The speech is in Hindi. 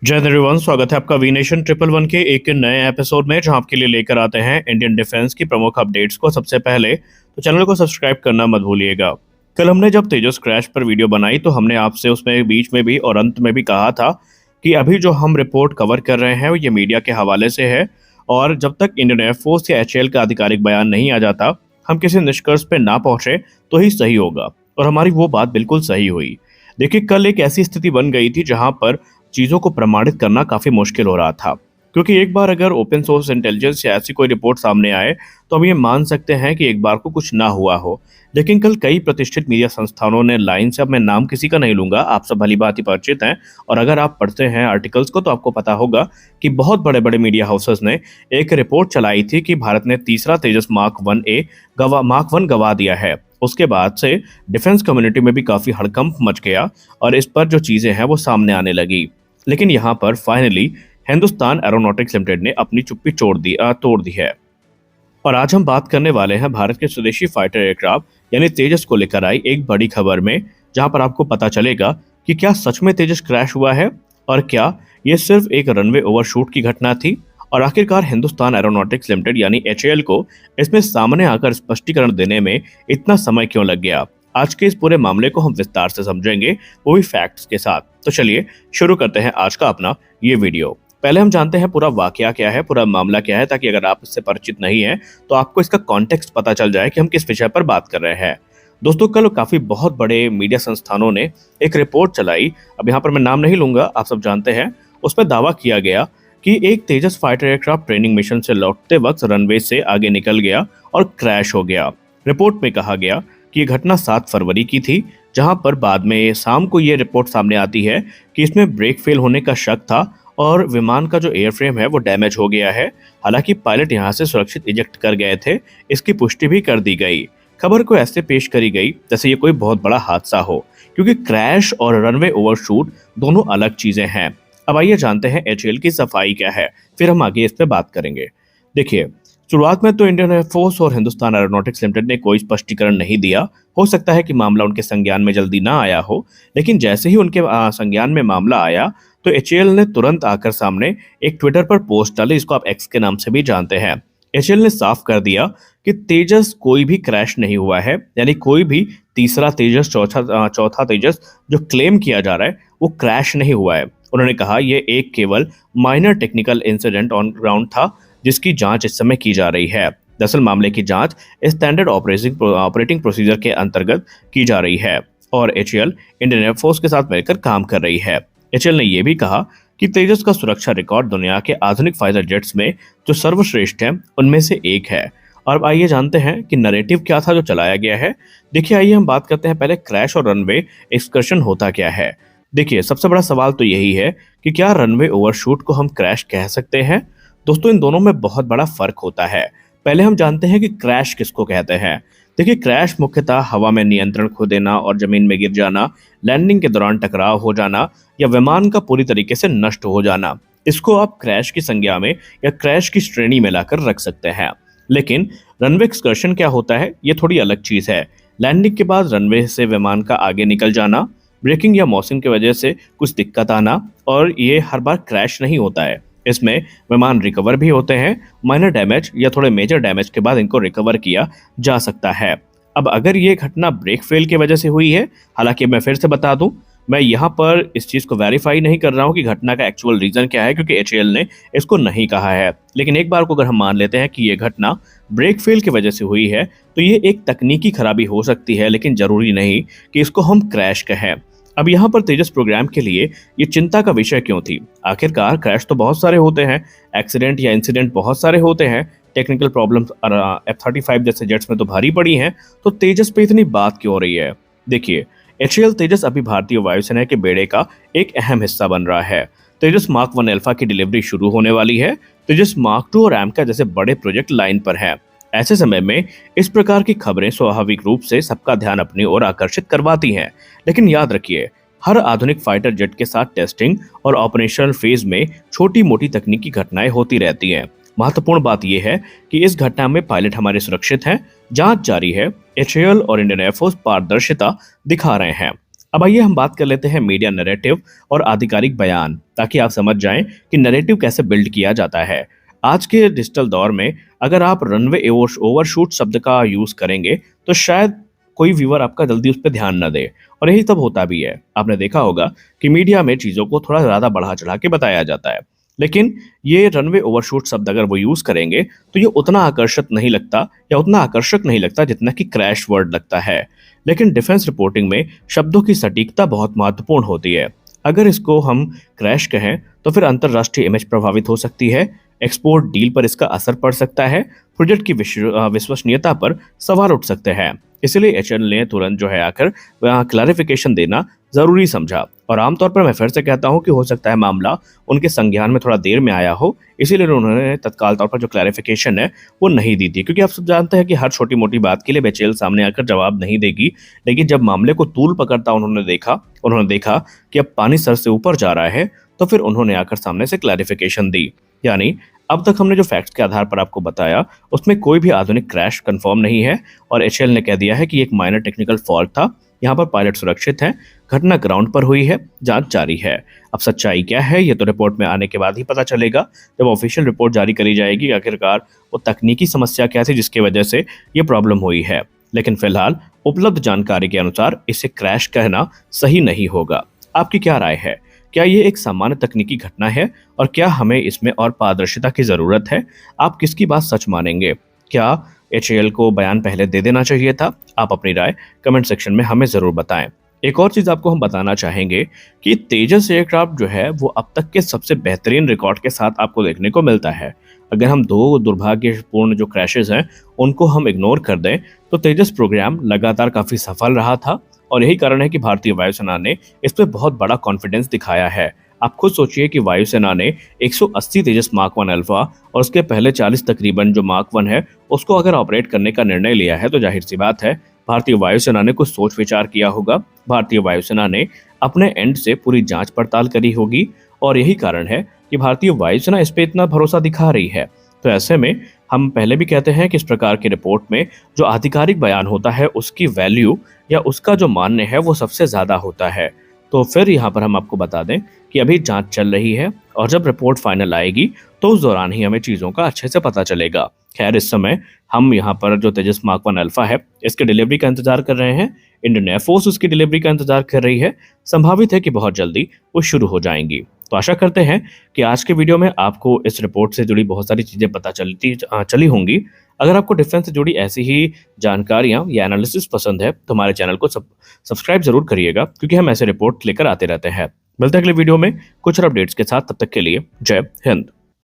जय हिंद एवरीवन, स्वागत है आपका वी नेशन 111 के एक नए एपिसोड में, जहां आपके लिए लेकर आते हैं इंडियन डिफेंस की प्रमुख अपडेट्स को। सबसे पहले तो चैनल को सब्सक्राइब करना मत भूलिएगा। कल हमने जब तेजस क्रैश पर वीडियो बनाई तो हमने आपसे उसमें बीच में भी और अंत में भी कहा था कि अभी जो हम रिपोर्ट कवर कर रहे हैं ये मीडिया के हवाले से है, और जब तक इंडियन एयरफोर्स या एचएएल का आधिकारिक बयान नहीं आ जाता, हम किसी निष्कर्ष पे ना पहुंचे तो ही सही होगा। और हमारी वो बात बिल्कुल सही हुई। देखिए, कल एक ऐसी स्थिति बन गई थी जहां पर चीज़ों को प्रमाणित करना काफ़ी मुश्किल हो रहा था, क्योंकि एक बार अगर ओपन सोर्स इंटेलिजेंस या ऐसी कोई रिपोर्ट सामने आए तो हम ये मान सकते हैं कि एक बार को कुछ ना हुआ हो। लेकिन कल कई प्रतिष्ठित मीडिया संस्थानों ने लाइन से, अब मैं नाम किसी का नहीं लूंगा, आप सब भली भांति परिचित हैं, और अगर आप पढ़ते हैं आर्टिकल्स को तो आपको पता होगा कि बहुत बड़े बड़े मीडिया हाउसेस ने एक रिपोर्ट चलाई थी कि भारत ने तीसरा तेजस मार्क वन गवा दिया है। उसके बाद से डिफेंस कम्युनिटी में भी काफ़ी हड़कंप मच गया और इस पर जो चीज़ें हैं वो सामने आने लगी। लेकिन यहाँ पर फाइनली हिंदुस्तान एरोनॉटिक्स लिमिटेड ने अपनी चुप्पी तोड़ दी है। और आज हम बात करने वाले हैं भारत के स्वदेशी फाइटर एयरक्राफ्ट यानी तेजस को लेकर आई एक बड़ी खबर में, जहां पर आपको पता चलेगा कि क्या सच में तेजस क्रैश हुआ है और क्या ये सिर्फ एक रनवे ओवरशूट की घटना थी, और आखिरकार हिंदुस्तान एरोनॉटिक्स लिमिटेड यानी एचएएल को इसमें सामने आकर स्पष्टीकरण देने में इतना समय क्यों लग गया। आज के इस पूरे मामले को हम विस्तार से समझेंगे, वो भी फैक्ट्स के साथ। तो चलिए शुरू करते हैं आज का अपना ये वीडियो। पहले हम जानते हैं पूरा वाकया क्या है, पूरा मामला क्या है, ताकि अगर आप इससे परिचित नहीं हैं तो आपको इसका कॉन्टेक्स्ट पता चल जाए कि हम किस विषय पर बात कर रहे हैं। दोस्तों, कल काफी बहुत बड़े मीडिया संस्थानों ने एक रिपोर्ट चलाई, अब यहाँ पर मैं नाम नहीं लूंगा, आप सब जानते हैं। उसमें दावा किया गया कि एक तेजस फाइटर एयरक्राफ्ट ट्रेनिंग मिशन से लौटते वक्त रनवे से आगे निकल गया और क्रैश हो गया। रिपोर्ट में कहा गया कि ये घटना 7 फरवरी की थी, जहां पर बाद में शाम को ये रिपोर्ट सामने आती है कि इसमें ब्रेक फेल होने का शक था और विमान का जो एयरफ्रेम है वो डैमेज हो गया है। हालांकि पायलट यहां से सुरक्षित इजेक्ट कर गए थे, इसकी पुष्टि भी कर दी गई। खबर को ऐसे पेश करी गई जैसे ये कोई बहुत बड़ा हादसा हो, क्योंकि क्रैश और रनवे ओवरशूट दोनों अलग चीजें हैं। अब आइए जानते हैं एचएएल की सफाई क्या है, फिर हम आगे इस पर बात करेंगे। देखिए, शुरुआत में तो इंडियन एयरफोर्स और हिंदुस्तान एरोनॉटिक्स लिमिटेड ने कोई स्पष्टीकरण नहीं दिया। हो सकता है कि मामला उनके संज्ञान में जल्दी ना आया हो, लेकिन जैसे ही उनके संज्ञान में मामला आया तो एचएएल ने तुरंत आकर सामने एक ट्विटर पर पोस्ट डाली, इसको आप एक्स के नाम से भी जानते हैं। एचएएल ने साफ कर दिया कि तेजस कोई भी क्रैश नहीं हुआ है, यानी कोई भी तीसरा तेजस चौथा तेजस जो क्लेम किया जा रहा है वो क्रैश नहीं हुआ है। उन्होंने कहा ये एक केवल minor technical incident on ground था, जिसकी जांच इस समय की जा रही है। दरअसल मामले की जांच स्टैंडर्ड ऑपरेटिंग प्रोसीजर के अंतर्गत की जा रही है और एचएएल इंडियन एयरफोर्स के साथ मिलकर काम कर रही है। एचएएल ने यह भी कहा कि तेजस का सुरक्षा रिकॉर्ड दुनिया के आधुनिक फाइटर जेट्स में जो सर्वश्रेष्ठ है उनमें से एक है। और अब आइए जानते हैं कि नैरेटिव क्या था जो चलाया गया है। देखिए, आइए हम बात करते हैं पहले क्रैश और रनवे एक्सकर्शन होता क्या है। देखिए, सबसे बड़ा सवाल तो यही है कि क्या रनवे ओवरशूट को हम क्रैश कह सकते हैं। दोस्तों, इन दोनों में बहुत बड़ा फर्क होता है। पहले हम जानते हैं कि क्रैश किसको कहते हैं। देखिए, क्रैश मुख्यतः हवा में नियंत्रण खो देना और जमीन में गिर जाना, लैंडिंग के दौरान टकराव हो जाना या विमान का पूरी तरीके से नष्ट हो जाना, इसको आप क्रैश की संज्ञा में या क्रैश की श्रेणी में लाकर रख सकते हैं। लेकिन रनवे एक्सकर्शन क्या होता है, ये थोड़ी अलग चीज है। लैंडिंग के बाद रनवे से विमान का आगे निकल जाना, ब्रेकिंग या मौसम की वजह से कुछ दिक्कत आना, और ये हर बार क्रैश नहीं होता है। इसमें विमान रिकवर भी होते हैं, माइनर डैमेज या थोड़े मेजर डैमेज के बाद इनको रिकवर किया जा सकता है। अब अगर ये घटना ब्रेक फेल की वजह से हुई है, हालांकि मैं फिर से बता दूं, मैं यहाँ पर इस चीज़ को वेरीफाई नहीं कर रहा हूँ कि घटना का एक्चुअल रीजन क्या है, क्योंकि एचएएल ने इसको नहीं कहा है। लेकिन एक बार को अगर हम मान लेते हैं कि ये घटना ब्रेक फेल की वजह से हुई है तो ये एक तकनीकी खराबी हो सकती है, लेकिन जरूरी नहीं कि इसको हम क्रैश कहें। अब यहाँ पर तेजस प्रोग्राम के लिए ये चिंता का विषय क्यों थी। आखिरकार क्रैश तो बहुत सारे होते हैं, एक्सीडेंट या इंसिडेंट बहुत सारे होते हैं, टेक्निकल प्रॉब्लम्स F-35 जैसे जेट्स में तो भारी पड़ी हैं, तो तेजस पे इतनी बात क्यों हो रही है। देखिए, एचएएल तेजस अभी भारतीय वायुसेना के बेड़े का एक अहम हिस्सा बन रहा है। तेजस मार्क 1 अल्फा की डिलीवरी शुरू होने वाली है। तेजस मार्क 2 और एमका जैसे बड़े प्रोजेक्ट लाइन पर हैं। ऐसे समय में इस प्रकार की खबरें स्वाभाविक रूप से सबका ध्यान अपनी ओर आकर्षित करवाती हैं। लेकिन याद रखिए, हर आधुनिक फाइटर जेट के साथ टेस्टिंग और ऑपरेशनल फेज में छोटी मोटी तकनीकी घटनाएं होती रहती हैं। महत्वपूर्ण बात यह है कि इस घटना में पायलट हमारे सुरक्षित हैं, जांच जारी है, एचएएल और इंडियन एयरफोर्स पारदर्शिता दिखा रहे हैं। अब आइए हम बात कर लेते हैं मीडिया नैरेटिव और आधिकारिक बयान, ताकि आप समझ जाएं कि नैरेटिव कैसे बिल्ड किया जाता है। आज के डिजिटल दौर में अगर आप रनवे ओवरशूट शब्द का यूज करेंगे तो शायद कोई व्यूअर आपका जल्दी उस पर ध्यान न दे, और यही तब होता भी है। आपने देखा होगा कि मीडिया में चीजों को थोड़ा ज्यादा बढ़ा चढ़ा के बताया जाता है, लेकिन ये रनवे ओवरशूट शब्द अगर वो यूज करेंगे तो ये उतना आकर्षक नहीं लगता या उतना आकर्षक नहीं लगता जितना कि क्रैश वर्ड लगता है। लेकिन डिफेंस रिपोर्टिंग में शब्दों की सटीकता बहुत महत्वपूर्ण होती है। अगर इसको हम क्रैश कहें तो फिर अंतरराष्ट्रीय इमेज प्रभावित हो सकती है, एक्सपोर्ट डील पर इसका असर पड़ सकता है, प्रोजेक्ट की विश्वसनीयता पर सवाल उठ सकते हैं। इसलिए एचएल ने तुरंत जो है आकर क्लैरिफिकेशन देना जरूरी समझा, और आमतौर पर मैं फिर से कहता हूं कि हो सकता है मामला उनके संज्ञान में थोड़ा देर में आया हो, इसीलिए उन्होंने तत्काल तौर पर जो क्लैरिफिकेशन है वो नहीं दी थी। क्योंकि आप सब जानते हैं कि हर छोटी मोटी बात के लिए एचएल सामने आकर जवाब नहीं देगी, लेकिन जब मामले को तूल पकड़ता उन्होंने देखा कि अब पानी सर से ऊपर जा रहा है, तो फिर उन्होंने आकर सामने से क्लैरिफिकेशन दी। यानी अब तक हमने जो फैक्ट्स के आधार पर आपको बताया उसमें कोई भी आधुनिक क्रैश कंफर्म नहीं है, और एचएल ने कह दिया है कि एक माइनर टेक्निकल फॉल्ट था, यहाँ पर पायलट सुरक्षित है, घटना ग्राउंड पर हुई है, जांच जारी है। अब सच्चाई क्या है ये तो रिपोर्ट में आने के बाद ही पता चलेगा, जब ऑफिशियल रिपोर्ट जारी करी जाएगी आखिरकार वो तकनीकी समस्या क्या थी जिसकी वजह से ये प्रॉब्लम हुई है। लेकिन फिलहाल उपलब्ध जानकारी के अनुसार इसे क्रैश कहना सही नहीं होगा। आपकी क्या राय है? क्या ये एक सामान्य तकनीकी घटना है, और क्या हमें इसमें और पारदर्शिता की जरूरत है? आप किसकी बात सच मानेंगे? क्या एचएएल को बयान पहले दे देना चाहिए था? आप अपनी राय कमेंट सेक्शन में हमें जरूर बताएं। एक और चीज आपको हम बताना चाहेंगे कि तेजस एयरक्राफ्ट जो है वो अब तक के सबसे बेहतरीन रिकॉर्ड के साथ आपको देखने को मिलता है। अगर हम दो दुर्भाग्यपूर्ण जो क्रैशेस हैं उनको हम इग्नोर कर दें तो तेजस प्रोग्राम लगातार काफी सफल रहा था, और यही कारण है कि भारतीय वायुसेना ने इस पर बहुत बड़ा कॉन्फिडेंस दिखाया है। आप खुद सोचिए कि वायुसेना ने 180 तेजस मार्क 1 अल्फा और उसके पहले 40 तकरीबन जो मार्क 1 है उसको अगर ऑपरेट करने का निर्णय लिया है, तो जाहिर सी बात है भारतीय वायुसेना ने कुछ सोच विचार किया होगा। भारतीय वायुसेना ने अपने एंड से पूरी जांच पड़ताल करी होगी, और यही कारण है कि भारतीय वायुसेना इस पे इतना भरोसा दिखा रही है। तो ऐसे में हम पहले भी कहते हैं कि इस प्रकार की रिपोर्ट में जो आधिकारिक बयान होता है उसकी वैल्यू या उसका जो मान्य है वो सबसे ज्यादा होता है। तो फिर यहाँ पर हम आपको बता दें कि अभी जांच चल रही है, और जब रिपोर्ट फाइनल आएगी तो उस दौरान ही हमें चीज़ों का अच्छे से पता चलेगा। खैर इस समय हम यहाँ पर जो तेजस मार्क 1 अल्फा है इसके डिलीवरी का इंतजार कर रहे हैं। इंडियन एयरफोर्स उसकी डिलीवरी का इंतजार कर रही है। संभावित है कि बहुत जल्दी वो शुरू हो जाएंगी। तो आशा करते हैं कि आज के वीडियो में आपको इस रिपोर्ट से जुड़ी बहुत सारी चीज़ें पता चली होंगी। अगर आपको डिफेंस से जुड़ी ऐसी ही जानकारियां या एनालिसिस पसंद है तो हमारे चैनल को सब्सक्राइब जरूर करिएगा, क्योंकि हम ऐसे रिपोर्ट लेकर आते रहते हैं। मिलते हैं अगले वीडियो में कुछ और अपडेट्स के साथ, तब तक के लिए जय हिंद।